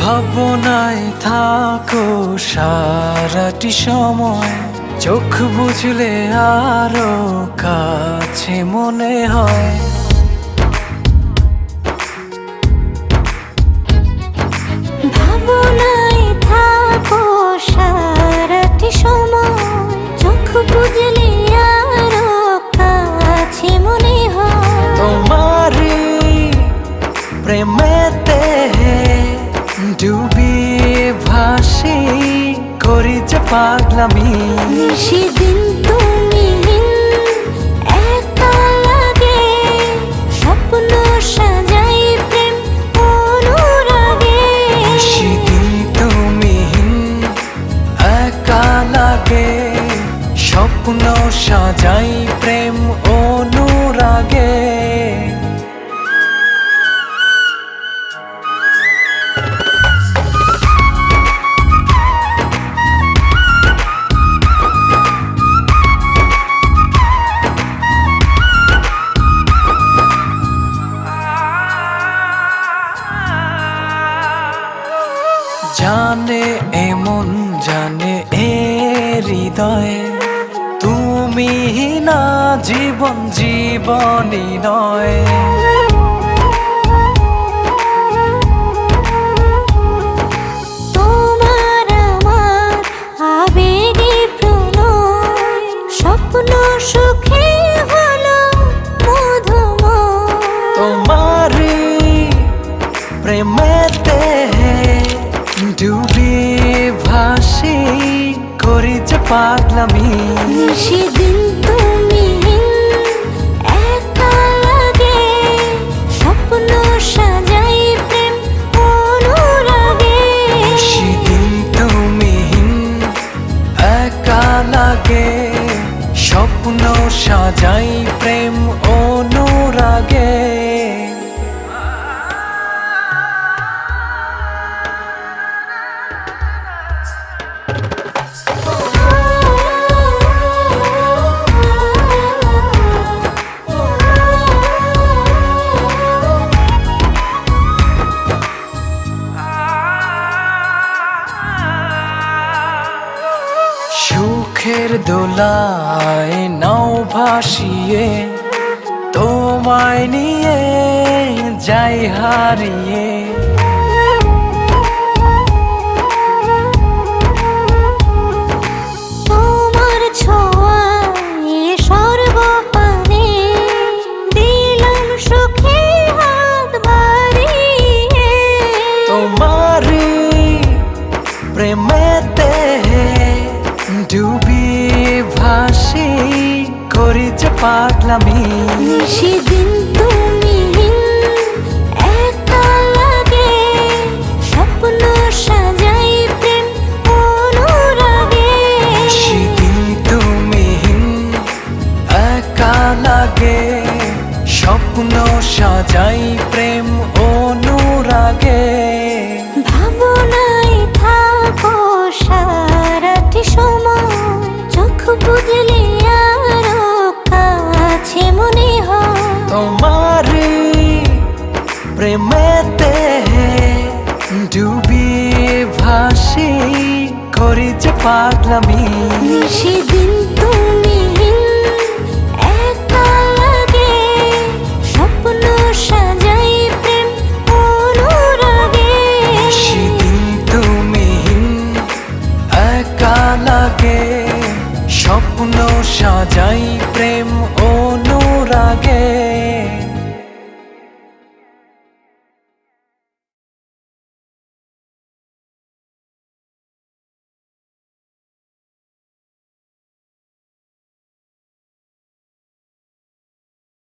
ভাবনায় থাকো সারাটি সময়, চোখ বুঝলে আরো কাছে মনে হয়। ভাবনায় থাকো সারাটি সময়, চোখ বুঝলে আরো কাছে মনে হয়। তোমারি প্রেমেতে ডুবি ভাসি করি যে পাগলামি। সেদিন তুমি একা লাগে, স্বপ্ন সাজাই প্রেম অনুরাগে। সেদিন তুমি একা লাগে, স্বপ্ন সাজাই প্রেম অনুরাগে। জানে এমন জানে এ হৃদয়ে, তুমি না জীবন জীবনই নয়। তোমার আমার আবেগে প্রণয়, স্বপ্ন সুখে হলো মধুময়। তোমারি প্রেমেতে ডুবি ভাসি করি যে পাগলামি। সেদিন তুমি একা লাগে, স্বপ্ন সাজাই প্রেম অনুরাগে। সেদিন তুমি একা লাগে, স্বপ্ন সাজাই প্রেম অনুরাগে। সুখের দোলায় নাও ভাসিয়ে, তোমায় নিয়ে যাই হারিয়ে। তোমার ছোঁয়ায় সর্বপানে দিলাম সুখে হাত বাড়িয়ে। তোমারি প্রেমেতে ডুবি ভাসি করি যে পাগলামি। সেদিন তুমি একা লাগে, স্বপ্ন সাজাই প্রেম অনুরাগে। সেদিন তুমি একা লাগে, স্বপ্ন সাজাই প্রেম অনুরাগে। ভাবনায় থাকো সারাটি সময়, চোখ বুঝলে আরো কাছে মনে হয়। তোমারি প্রেমেতে ডুবি ভাসি করি যে পাগলামি।